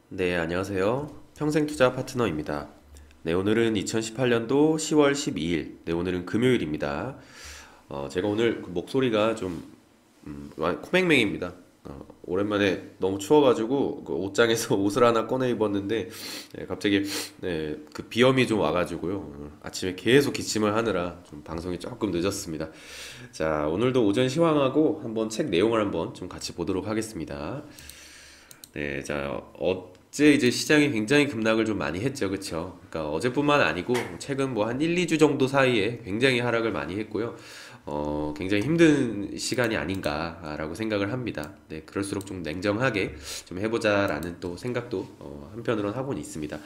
네, 안녕하세요. 평생투자 파트너입니다. 네, 오늘은 2018년도 10월 12일, 네, 오늘은 금요일입니다. 제가 오늘 그 목소리가 좀 코맹맹입니다. 오랜만에 너무 추워가지고 그 옷장에서 옷을 하나 꺼내 입었는데, 네, 갑자기 그 비염이 좀 와가지고요. 아침에 계속 기침을 하느라 좀 방송이 조금 늦었습니다. 자, 오늘도 오전 시황하고 한번 책 내용을 한번 좀 같이 보도록 하겠습니다. 네, 자, 어제 이제 시장이 굉장히 급락을 좀 많이 했죠, 그쵸? 그러니까 어제뿐만 아니고 최근 뭐 한 1, 2주 정도 사이에 굉장히 하락을 많이 했고요. 굉장히 힘든 시간이 아닌가라고 생각을 합니다. 네, 그럴수록 좀 냉정하게 좀 해보자라는 또 생각도 한편으로는 하고는 있습니다.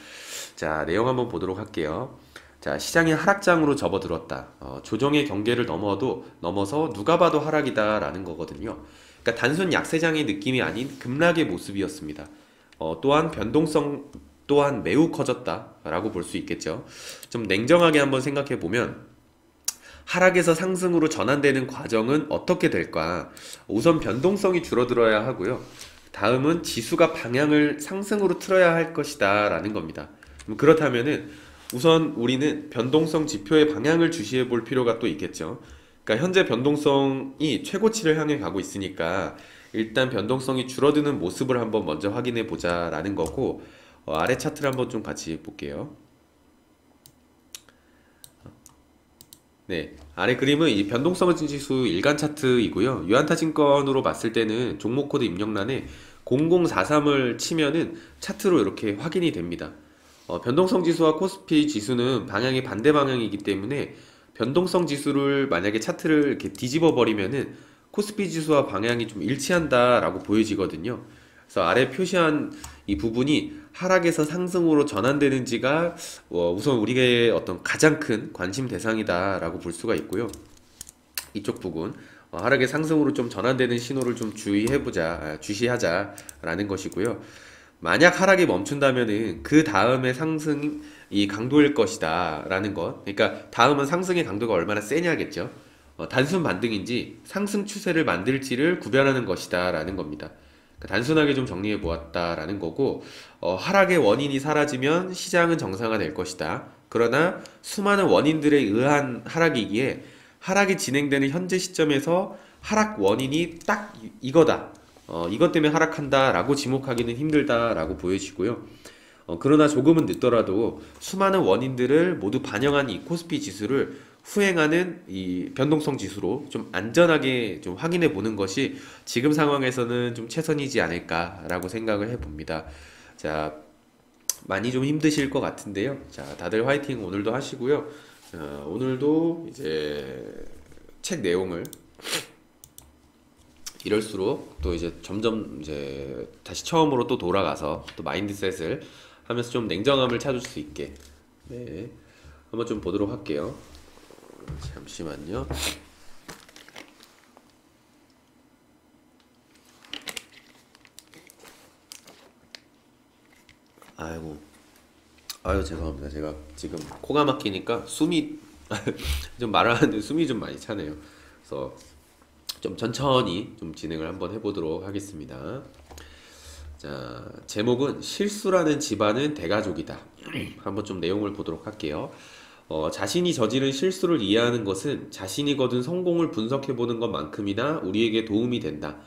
자, 내용 한번 보도록 할게요. 자, 시장이 하락장으로 접어들었다. 조정의 경계를 넘어서 누가 봐도 하락이다라는 거거든요. 그러니까 단순 약세장의 느낌이 아닌 급락의 모습이었습니다. 또한 변동성 또한 매우 커졌다라고 볼 수 있겠죠. 좀 냉정하게 한번 생각해 보면 하락에서 상승으로 전환되는 과정은 어떻게 될까? 우선 변동성이 줄어들어야 하고요. 다음은 지수가 방향을 상승으로 틀어야 할 것이다 라는 겁니다. 그렇다면은 우선 우리는 변동성 지표의 방향을 주시해 볼 필요가 또 있겠죠. 그러니까 현재 변동성이 최고치를 향해 가고 있으니까 일단 변동성이 줄어드는 모습을 한번 먼저 확인해 보자라는 거고, 아래 차트를 한번 좀 같이 볼게요. 네, 아래 그림은 이 변동성 지수 일간 차트이고요. 유한타증권으로 봤을 때는 종목 코드 입력란에 0043을 치면은 차트로 이렇게 확인이 됩니다. 변동성 지수와 코스피 지수는 방향이 반대 방향이기 때문에 변동성 지수를 만약에 차트를 이렇게 뒤집어 버리면은 코스피 지수와 방향이 좀 일치한다라고 보여지거든요. 그래서 아래 표시한 이 부분이 하락에서 상승으로 전환되는지가 우선 우리의 어떤 가장 큰 관심 대상이다라고 볼 수가 있고요. 이쪽 부분 하락의 상승으로 좀 전환되는 신호를 좀 주시하자라는 것이고요. 만약 하락이 멈춘다면은 그 다음에 상승이 강도일 것이다 라는 것. 그러니까 다음은 상승의 강도가 얼마나 세냐겠죠. 단순 반등인지 상승 추세를 만들지를 구별하는 것이다 라는 겁니다. 그러니까 단순하게 좀 정리해 보았다라는 거고, 하락의 원인이 사라지면 시장은 정상화될 것이다. 그러나 수많은 원인들에 의한 하락이기에 하락이 진행되는 현재 시점에서 하락 원인이 딱 이거다. 이것 때문에 하락한다 라고 지목하기는 힘들다 라고 보여지고요. 그러나 조금은 늦더라도 수많은 원인들을 모두 반영한 이 코스피 지수를 후행하는 이 변동성 지수로 좀 안전하게 좀 확인해 보는 것이 지금 상황에서는 좀 최선이지 않을까라고 생각을 해 봅니다. 자, 많이 좀 힘드실 것 같은데요. 자, 다들 화이팅 오늘도 하시고요. 오늘도 이제 책 내용을 이럴수록 또 이제 점점 이제 다시 처음으로 또 돌아가서 또 마인드셋을 하면서 좀 냉정함을 찾을 수 있게, 네, 한번 좀 보도록 할게요. 잠시만요. 아유 죄송합니다. 제가 지금 코가 막히니까 숨이 좀 말을 하는데 숨이 좀 많이 차네요. 그래서 좀 천천히 좀 진행을 한번 해보도록 하겠습니다. 자, 제목은 실수라는 집안은 대가족이다. 한번 좀 내용을 보도록 할게요. 자신이 저지른 실수를 이해하는 것은 자신이 거둔 성공을 분석해보는 것만큼이나 우리에게 도움이 된다.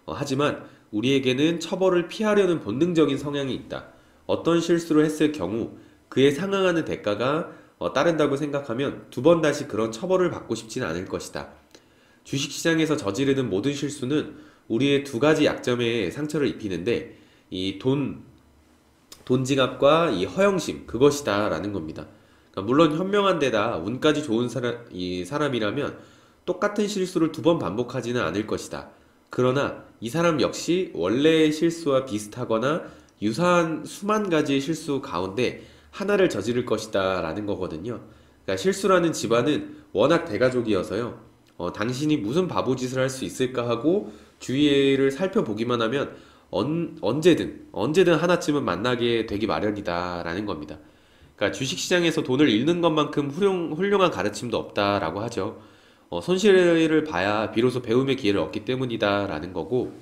하지만 우리에게는 처벌을 피하려는 본능적인 성향이 있다. 어떤 실수를 했을 경우 그에 상응하는 대가가 따른다고 생각하면 두 번 다시 그런 처벌을 받고 싶지는 않을 것이다. 주식시장에서 저지르는 모든 실수는 우리의 두 가지 약점에 상처를 입히는데 이 돈지갑과 이 허영심 그것이다 라는 겁니다. 그러니까 물론 현명한 데다 운까지 좋은 사람이라면 똑같은 실수를 두 번 반복하지는 않을 것이다. 그러나 이 사람 역시 원래의 실수와 비슷하거나 유사한 수만 가지의 실수 가운데 하나를 저지를 것이다 라는 거거든요. 그러니까 실수라는 집안은 워낙 대가족이어서요. 당신이 무슨 바보짓을 할 수 있을까 하고 주위를 살펴보기만 하면 언제든 하나쯤은 만나게 되기 마련이다 라는 겁니다. 그러니까 주식시장에서 돈을 잃는 것만큼 훌륭한 가르침도 없다라고 하죠. 손실을 봐야 비로소 배움의 기회를 얻기 때문이다라는 거고,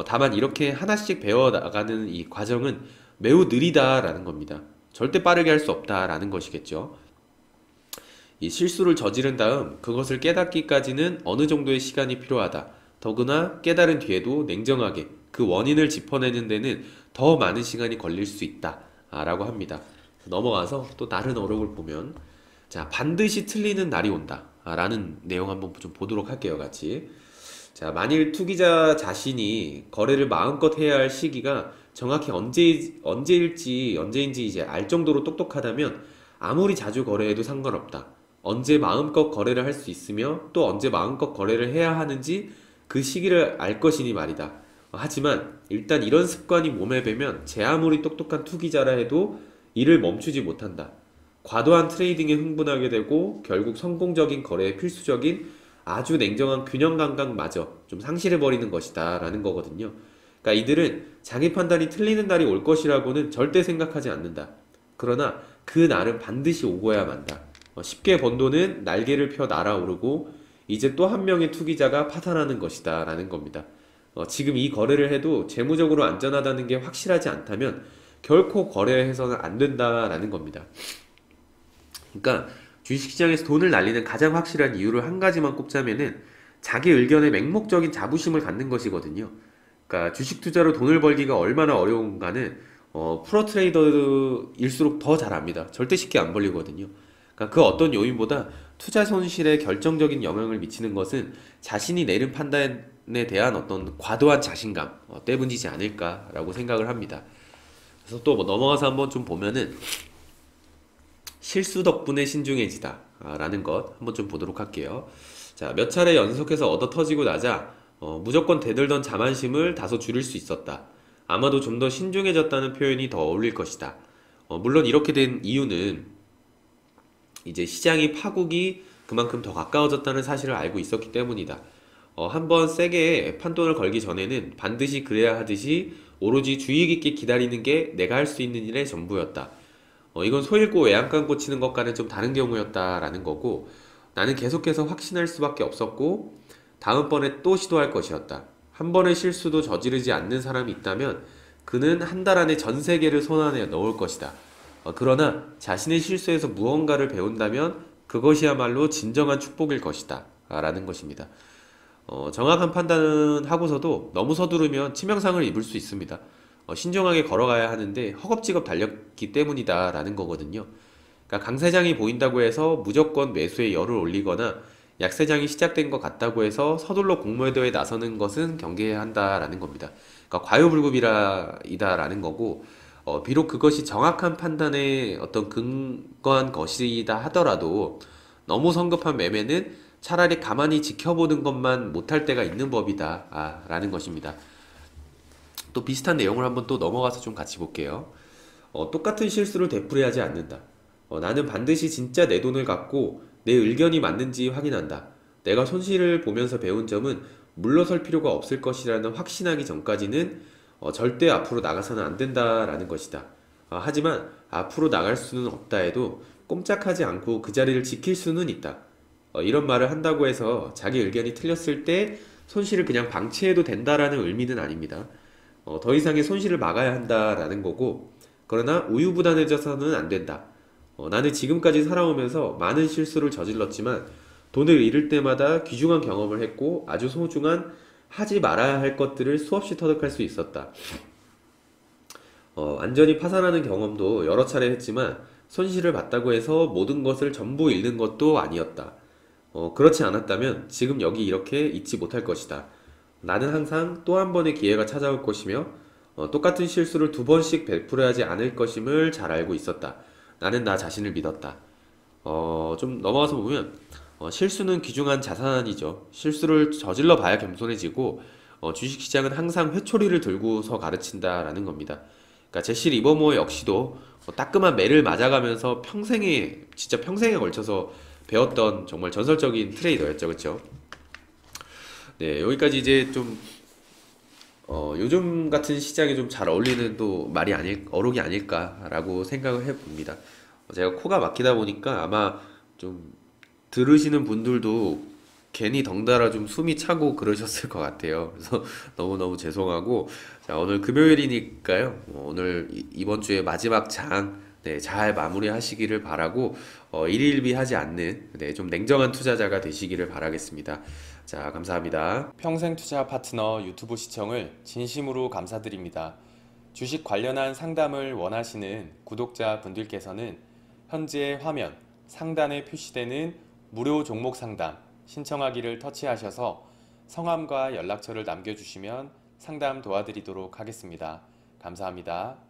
다만 이렇게 하나씩 배워나가는 이 과정은 매우 느리다라는 겁니다. 절대 빠르게 할 수 없다라는 것이겠죠. 이 실수를 저지른 다음 그것을 깨닫기까지는 어느 정도의 시간이 필요하다. 더구나 깨달은 뒤에도 냉정하게 그 원인을 짚어내는 데는 더 많은 시간이 걸릴 수 있다. 라고 합니다. 넘어가서 또 다른 어록을 보면, 자, 반드시 틀리는 날이 온다. 라는 내용 한번 좀 보도록 할게요, 같이. 자, 만일 투기자 자신이 거래를 마음껏 해야 할 시기가 정확히 언제인지 이제 알 정도로 똑똑하다면 아무리 자주 거래해도 상관없다. 언제 마음껏 거래를 할 수 있으며 또 언제 마음껏 거래를 해야 하는지 그 시기를 알 것이니 말이다. 하지만 일단 이런 습관이 몸에 배면 제 아무리 똑똑한 투기자라 해도 이를 멈추지 못한다. 과도한 트레이딩에 흥분하게 되고 결국 성공적인 거래에 필수적인 아주 냉정한 균형 감각마저 좀 상실해버리는 것이다 라는 거거든요. 그러니까 이들은 자기 판단이 틀리는 날이 올 것이라고는 절대 생각하지 않는다. 그러나 그 날은 반드시 오고야 만다. 쉽게 번 돈은 날개를 펴 날아오르고 이제 또 한 명의 투기자가 파산하는 것이다 라는 겁니다. 지금 이 거래를 해도 재무적으로 안전하다는 게 확실하지 않다면 결코 거래해서는 안 된다라는 겁니다. 그러니까 주식시장에서 돈을 날리는 가장 확실한 이유를 한 가지만 꼽자면은 자기 의견에 맹목적인 자부심을 갖는 것이거든요. 그러니까 주식 투자로 돈을 벌기가 얼마나 어려운가는 프로 트레이더일수록 더 잘 압니다. 절대 쉽게 안 벌리거든요. 그러니까 그 어떤 요인보다 투자 손실에 결정적인 영향을 미치는 것은 자신이 내린 판단에 대한 어떤 과도한 자신감 때문이지 않을까라고 생각을 합니다. 그래서 또 뭐 넘어가서 한번 좀 보면은 실수 덕분에 신중해지다 라는 것 한번 좀 보도록 할게요. 자, 몇 차례 연속해서 얻어 터지고 나자 무조건 대들던 자만심을 다소 줄일 수 있었다. 아마도 좀 더 신중해졌다는 표현이 더 어울릴 것이다. 물론 이렇게 된 이유는 이제 시장이 파국이 그만큼 더 가까워졌다는 사실을 알고 있었기 때문이다. 한번 세게 판돈을 걸기 전에는 반드시 그래야 하듯이 오로지 주의 깊게 기다리는 게 내가 할 수 있는 일의 전부였다. 이건 소 잃고 외양간 고치는 것과는 좀 다른 경우였다라는 거고, 나는 계속해서 확신할 수밖에 없었고 다음번에 또 시도할 것이었다. 한 번의 실수도 저지르지 않는 사람이 있다면 그는 한 달 안에 전 세계를 손안에 넣을 것이다. 그러나 자신의 실수에서 무언가를 배운다면 그것이야말로 진정한 축복일 것이다. 라는 것입니다. 정확한 판단은 하고서도 너무 서두르면 치명상을 입을 수 있습니다. 신중하게 걸어가야 하는데 허겁지겁 달렸기 때문이다 라는 거거든요. 그러니까 강세장이 보인다고 해서 무조건 매수에 열을 올리거나 약세장이 시작된 것 같다고 해서 서둘러 공매도에 나서는 것은 경계해야 한다라는 겁니다. 그러니까 과유불급이다라는 거고, 비록 그것이 정확한 판단에 어떤 근거한 것이다 하더라도 너무 성급한 매매는 차라리 가만히 지켜보는 것만 못할 때가 있는 법이다 라는 것입니다. 또 비슷한 내용을 한번 또 넘어가서 좀 같이 볼게요. 똑같은 실수를 되풀이하지 않는다. 나는 반드시 진짜 내 돈을 갖고 내 의견이 맞는지 확인한다. 내가 손실을 보면서 배운 점은 물러설 필요가 없을 것이라는 확신하기 전까지는 절대 앞으로 나가서는 안 된다라는 것이다. 하지만 앞으로 나갈 수는 없다 해도 꼼짝하지 않고 그 자리를 지킬 수는 있다. 이런 말을 한다고 해서 자기 의견이 틀렸을 때 손실을 그냥 방치해도 된다라는 의미는 아닙니다. 더 이상의 손실을 막아야 한다라는 거고, 그러나 우유부단해져서는 안 된다. 나는 지금까지 살아오면서 많은 실수를 저질렀지만 돈을 잃을 때마다 귀중한 경험을 했고 아주 소중한 하지 말아야 할 것들을 수없이 터득할 수 있었다. 완전히 파산하는 경험도 여러 차례 했지만 손실을 봤다고 해서 모든 것을 전부 잃는 것도 아니었다. 그렇지 않았다면 지금 여기 이렇게 있지 못할 것이다. 나는 항상 또 한 번의 기회가 찾아올 것이며 똑같은 실수를 두 번씩 베풀어야지 않을 것임을 잘 알고 있었다. 나는 나 자신을 믿었다. 좀 넘어가서 보면 실수는 귀중한 자산이죠. 실수를 저질러 봐야 겸손해지고 주식시장은 항상 회초리를 들고서 가르친다라는 겁니다. 그러니까 제시 리버모어 역시도 따끔한 매를 맞아가면서 진짜 평생에 걸쳐서 배웠던 정말 전설적인 트레이더였죠. 그렇죠? 네, 여기까지 이제 좀 요즘 같은 시장에 좀 잘 어울리는 또 어록이 아닐까라고 생각을 해봅니다. 제가 코가 막히다 보니까 아마 좀 들으시는 분들도 괜히 덩달아 좀 숨이 차고 그러셨을 것 같아요. 그래서 너무너무 죄송하고, 자, 오늘 금요일이니까요. 오늘 이번 주에 마지막 장, 네, 잘 마무리하시기를 바라고, 일일비 하지 않는, 네, 좀 냉정한 투자자가 되시기를 바라겠습니다. 자, 감사합니다. 평생 투자 파트너 유튜브 시청을 진심으로 감사드립니다. 주식 관련한 상담을 원하시는 구독자 분들께서는 현재 화면 상단에 표시되는 무료 종목 상담 신청하기를 터치하셔서 성함과 연락처를 남겨주시면 상담 도와드리도록 하겠습니다. 감사합니다.